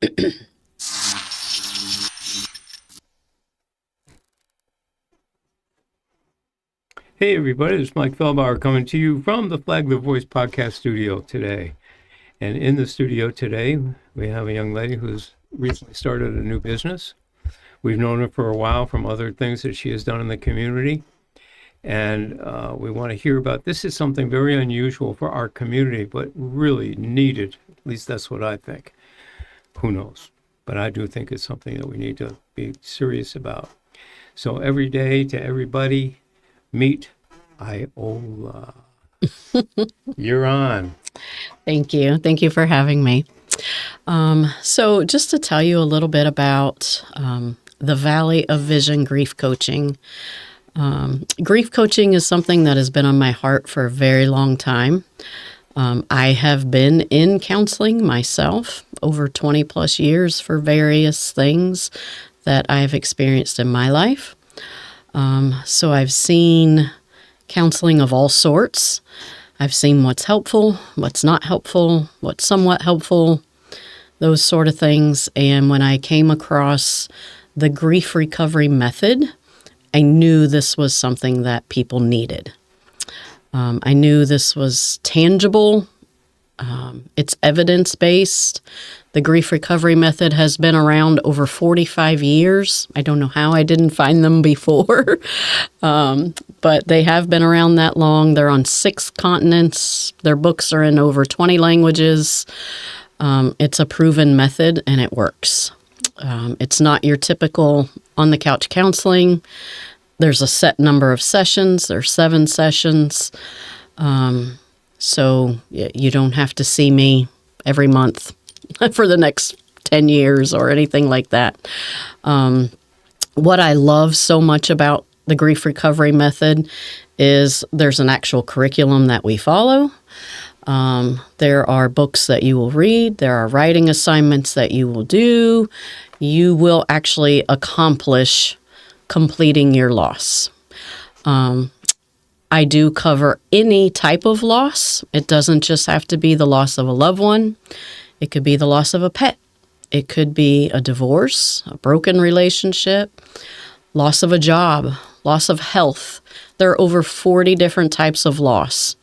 Hey everybody, it's Mike Feldbauer coming to you from the Flag the Voice podcast studio today. And in the studio today, we have a young lady who's recently started a new business. We've known her for a while from other things that she has done in the community. And we want to hear about this. Is something very unusual for our community, but really needed. At least that's what I think. Who knows? But I do think it's something that we need to be serious about. So every day to everybody, meet Iola. You're on. Thank you. Thank you for having me. So just to tell you a little bit about the Valley of Vision grief coaching. Grief coaching is something that has been on my heart for a very long time. I have been in counseling myself over 20 plus years for various things that I've experienced in my life. So I've seen counseling of all sorts. I've seen what's helpful, what's not helpful, what's somewhat helpful, those sort of things. And when I came across the grief recovery method, I knew this was something that people needed. I knew this was tangible. It's evidence-based. The grief recovery method has been around over 45 years. I don't know how I didn't find them before, but they have been around that long. They're on 6 continents. Their books are in over 20 languages. It's a proven method, and it works. It's not your typical on-the-couch counseling. There's a set number of sessions. There's 7 sessions. So you don't have to see me every month for the next 10 years or anything like that. What I love so much about the grief recovery method is there's an actual curriculum that we follow. There are books that you will read. There are writing assignments that you will do. You will actually accomplish completing your loss. I do cover any type of loss. It doesn't just have to be the loss of a loved one. It could be the loss of a pet. It could be a divorce, a broken relationship, loss of a job, loss of health. There are over 40 different types of loss.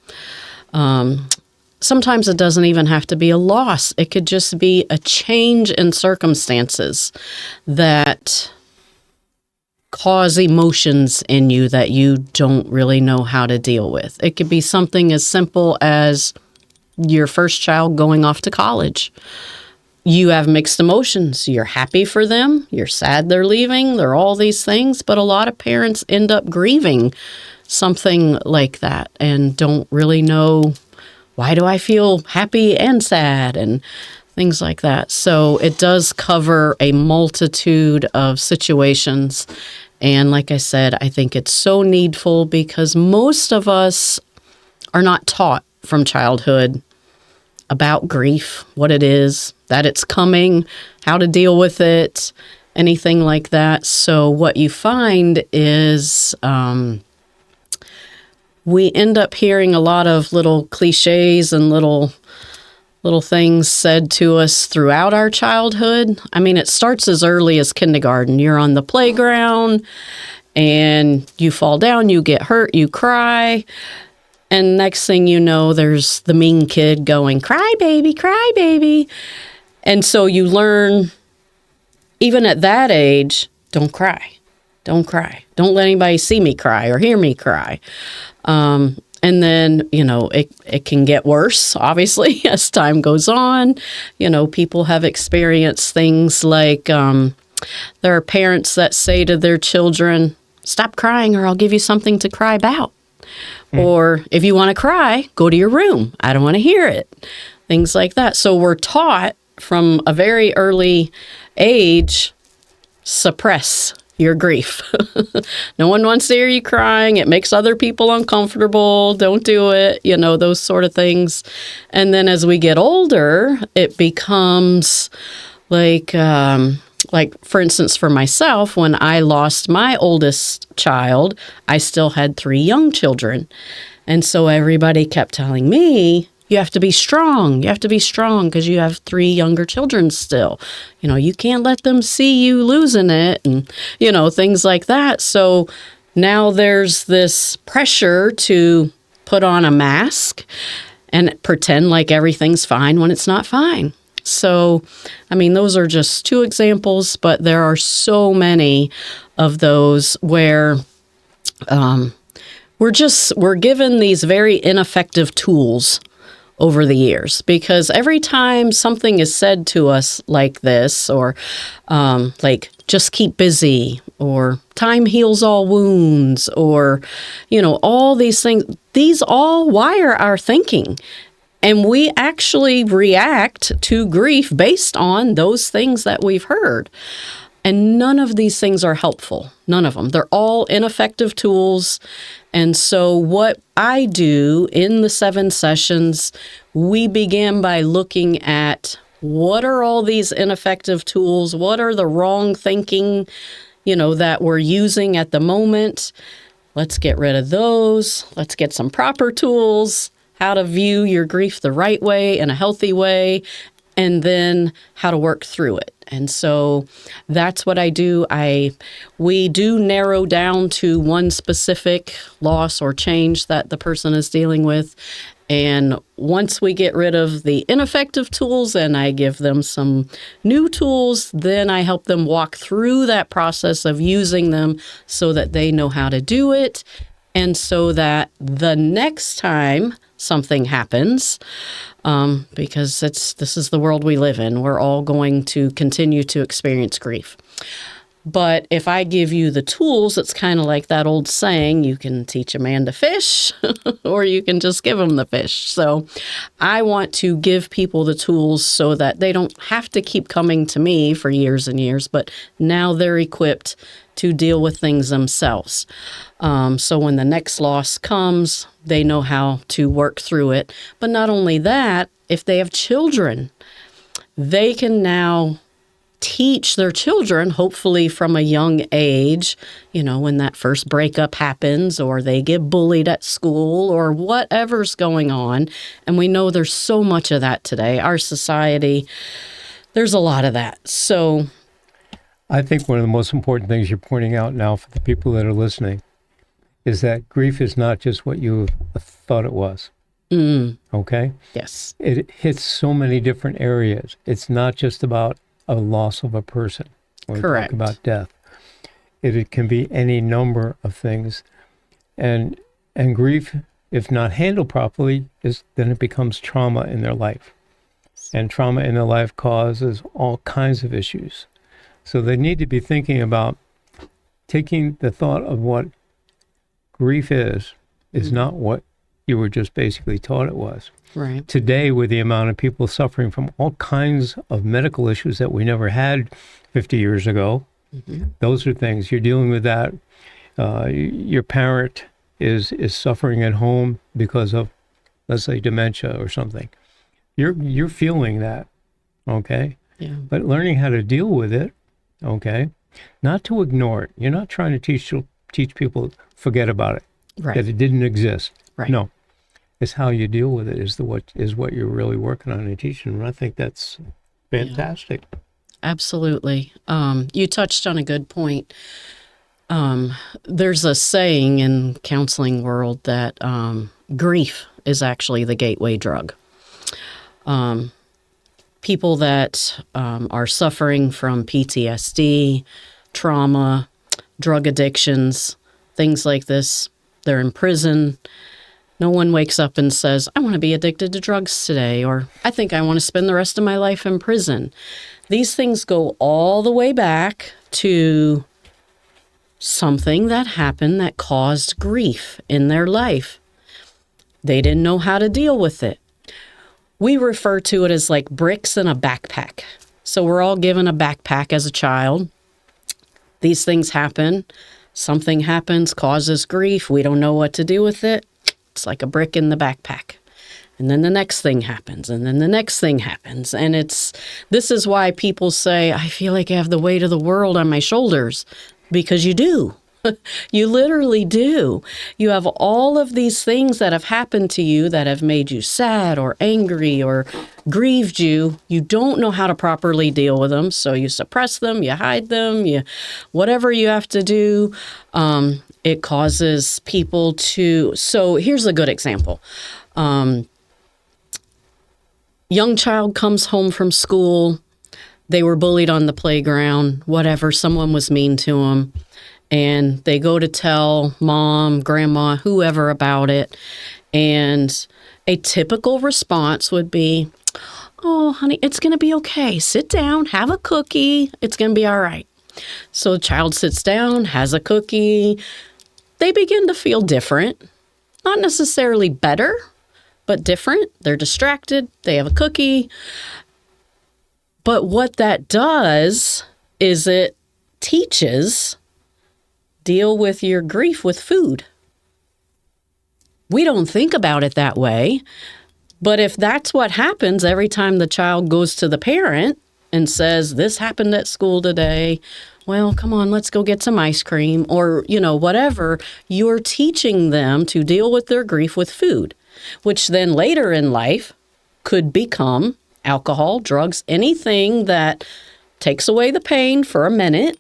Sometimes it doesn't even have to be a loss. It could just be a change in circumstances that cause emotions in you that you don't really know how to deal with. It could be something as simple as your first child going off to college. You have mixed emotions. You're happy for them. You're sad they're leaving. There are all these things, but a lot of parents end up grieving something like that and don't really know, why do I feel happy and sad, and things like that. So it does cover a multitude of situations. And like I said, I think it's so needful because most of us are not taught from childhood about grief, what it is, that it's coming, how to deal with it, anything like that. So what you find is we end up hearing a lot of little cliches and little things said to us throughout our childhood. I mean, it starts as early as kindergarten. You're on the playground and you fall down, you get hurt, you cry. And next thing you know, there's the mean kid going, cry, baby, cry, baby. And so you learn, even at that age, don't cry. Don't cry. Don't let anybody see me cry or hear me cry. And then, it can get worse, obviously, as time goes on. People have experienced things like there are parents that say to their children, stop crying or I'll give you something to cry about. Or if you want to cry, go to your room. I don't want to hear it. Things like that. So we're taught from a very early age, suppress your grief. No one wants to hear you crying. It makes other people uncomfortable. Don't do it. Those sort of things. And then as we get older, it becomes like, for instance, for myself, when I lost my oldest child, I still had 3 young children. And so everybody kept telling me, You have to be strong. You have to be strong because you have 3 younger children still. You can't let them see you losing it and, things like that. So now there's this pressure to put on a mask and pretend like everything's fine when it's not fine. So, those are just 2 examples, but there are so many of those where we're given these very ineffective tools over the years, because every time something is said to us like this, or like just keep busy, or time heals all wounds, or all these things, these all wire our thinking. And we actually react to grief based on those things that we've heard. And none of these things are helpful. None of them. They're all ineffective tools. And so what I do in the 7 sessions, we begin by looking at what are all these ineffective tools? What are the wrong thinking, that we're using at the moment? Let's get rid of those. Let's get some proper tools. How to view your grief the right way, in a healthy way, and then how to work through it. And so that's what I do. We do narrow down to one specific loss or change that the person is dealing with. And once we get rid of the ineffective tools and I give them some new tools, then I help them walk through that process of using them so that they know how to do it. And so that the next time something happens, because this is the world we live in, we're all going to continue to experience grief. But if I give you the tools, it's kind of like that old saying, you can teach a man to fish or you can just give him the fish. So I want to give people the tools so that they don't have to keep coming to me for years and years, but now they're equipped to deal with things themselves. So when the next loss comes, they know how to work through it. But not only that, if they have children, they can now teach their children, hopefully from a young age, when that first breakup happens or they get bullied at school or whatever's going on. And we know there's so much of that today. Our society, there's a lot of that. So I think one of the most important things you're pointing out now for the people that are listening is that grief is not just what you thought it was. Okay? Yes. It hits so many different areas. It's not just about a loss of a person. When Correct. we talk about death. It can be any number of things. And grief, if not handled properly, then it becomes trauma in their life. And trauma in their life causes all kinds of issues. So they need to be thinking about taking the thought of what grief is not what you were just basically taught it was. Right. Today, with the amount of people suffering from all kinds of medical issues that we never had 50 years ago, those are things. You're dealing with that. Your parent is suffering at home because of, let's say, dementia or something. You're feeling that, okay? Yeah. But learning how to deal with it, okay? Not to ignore it. You're not trying to teach people forget about it, Right. that it didn't exist. Right. No. It's how you deal with it is what you're really working on and teaching. And I think that's fantastic. Yeah. Absolutely. You touched on a good point. There's a saying in counseling world that grief is actually the gateway drug. People that are suffering from PTSD, trauma, drug addictions, things like this, they're in prison. No one wakes up and says, I want to be addicted to drugs today, or I think I want to spend the rest of my life in prison. These things go all the way back to something that happened that caused grief in their life. They didn't know how to deal with it. We refer to it as like bricks in a backpack. So we're all given a backpack as a child. These things happen. Something happens, causes grief. We don't know what to do with it. It's like a brick in the backpack. And then the next thing happens, and then the next thing happens. And this is why people say, I feel like I have the weight of the world on my shoulders, because you do. You literally do. You have all of these things that have happened to you that have made you sad or angry or grieved you. You don't know how to properly deal with them, so you suppress them, you hide them, whatever you have to do. It causes people to. So here's a good example. Young child comes home from school. They were bullied on the playground, whatever. Someone was mean to them. And they go to tell mom, grandma, whoever about it. And a typical response would be, "Oh, honey, it's going to be okay. Sit down, have a cookie. It's going to be all right." So the child sits down, has a cookie. They begin to feel different. Not necessarily better, but different. They're distracted. They have a cookie. But what that does is it teaches deal with your grief with food. We don't think about it that way. But if that's what happens every time the child goes to the parent and says, "This happened at school today. Well, come on, let's go get some ice cream," or, whatever, you're teaching them to deal with their grief with food, which then later in life could become alcohol, drugs, anything that takes away the pain for a minute.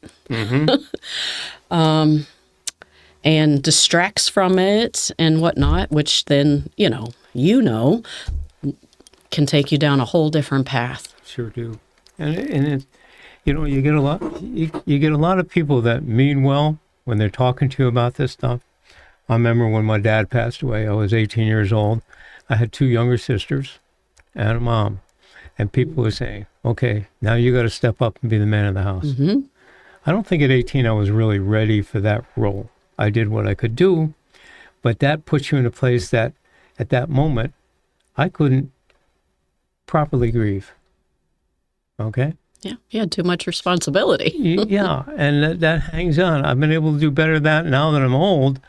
And distracts from it and whatnot, which then, can take you down a whole different path. Sure do. And it, you get a lot of people that mean well when they're talking to you about this stuff. I remember when my dad passed away, I was 18 years old. I had 2 younger sisters and a mom. And people were saying, "Okay, now you got to step up and be the man of the house." Mm-hmm. I don't think at 18 I was really ready for that role. I did what I could do, but that puts you in a place that at that moment I couldn't properly grieve. Okay? Yeah, you had too much responsibility. Yeah, and that hangs on. I've been able to do better at that now that I'm old,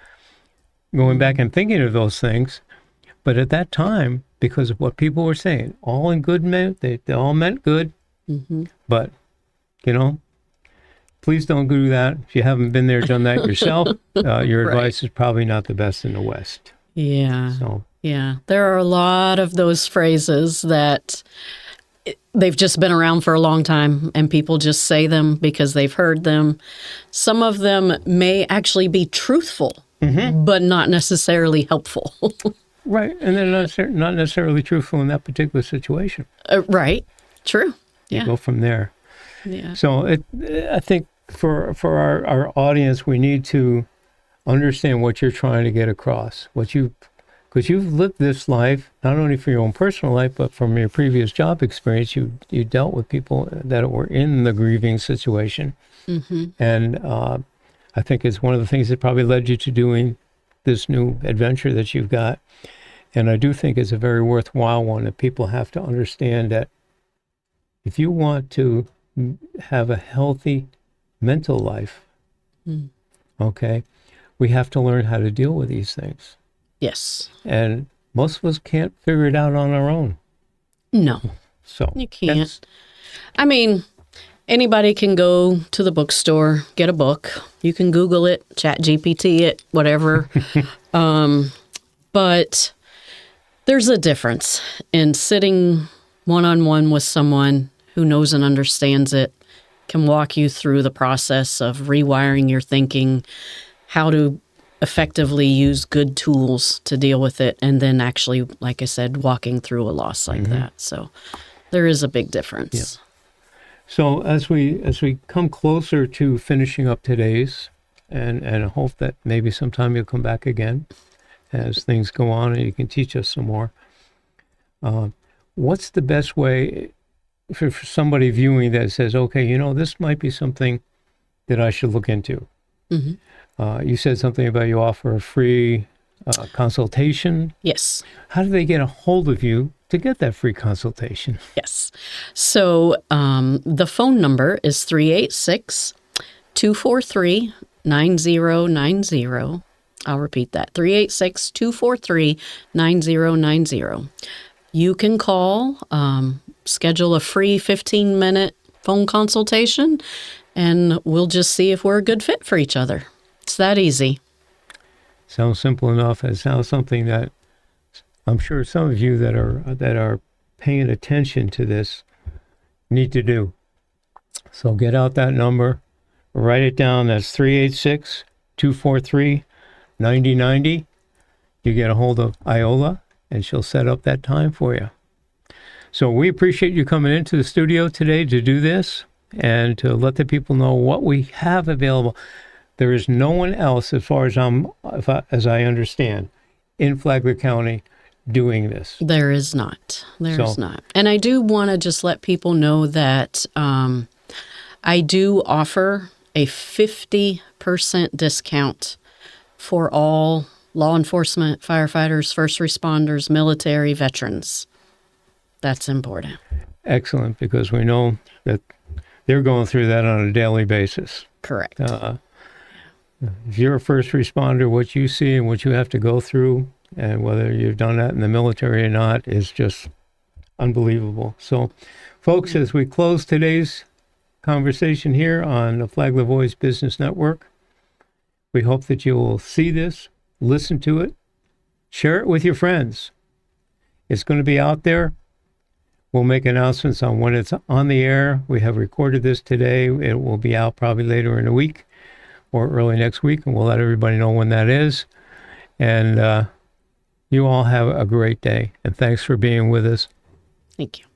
going back and thinking of those things. But at that time, because of what people were saying, all in good meant, they all meant good. Mm-hmm. But, please don't do that. If you haven't been there, done that yourself, your advice is probably not the best in the West. Yeah. So. Yeah. There are a lot of those phrases that they've just been around for a long time and people just say them because they've heard them. Some of them may actually be truthful, but not necessarily helpful. Right. And they're not necessarily truthful in that particular situation. Right. True. You go from there. Yeah. So I think for our audience, we need to understand what you're trying to get across, because you've lived this life, not only for your own personal life, but from your previous job experience, you dealt with people that were in the grieving situation. Mm-hmm. And I think it's one of the things that probably led you to doing this new adventure that you've got. And I do think it's a very worthwhile one, that people have to understand that if you want to have a healthy mental life, okay, we have to learn how to deal with these things. Yes. And most of us can't figure it out on our own. No. So you can't. I mean, anybody can go to the bookstore, get a book. You can Google it, Chat GPT it, whatever. But there's a difference in sitting one-on-one with someone who knows and understands it, can walk you through the process of rewiring your thinking, how to effectively use good tools to deal with it, and then actually, like I said, walking through a loss like that. So there is a big difference. Yeah. So as we come closer to finishing up today's, and I hope that maybe sometime you'll come back again as things go on and you can teach us some more. What's the best way for somebody viewing that says, okay, this might be something that I should look into? Mm-hmm. You said something about you offer a free consultation. Yes. How do they get a hold of you to get that free consultation? Yes. So the phone number is 386-243-9090. I'll repeat that, 386-243-9090. You can call, schedule a free 15-minute phone consultation, and we'll just see if we're a good fit for each other. It's that easy. Sounds simple enough. It sounds something that I'm sure some of you that are paying attention to this need to do. So get out that number, write it down. That's 386-243-9090. You get a hold of Iola, and she'll set up that time for you. So we appreciate you coming into the studio today to do this and to let the people know what we have available. There is no one else, as far as as I understand, in Flagler County doing this. There is not. There's not. And I do want to just let people know that I do offer a 50% discount for all law enforcement, firefighters, first responders, military, veterans. That's important. Excellent, because we know that they're going through that on a daily basis. Correct. If you're a first responder, what you see and what you have to go through, and whether you've done that in the military or not, is just unbelievable. So, folks, as we close today's conversation here on the Flagler Voice Business Network, we hope that you will see this, listen to it, share it with your friends. It's going to be out there. We'll make announcements on when it's on the air. We have recorded this today. It will be out probably later in the week or early next week, and we'll let everybody know when that is. And you all have a great day, and thanks for being with us. Thank you.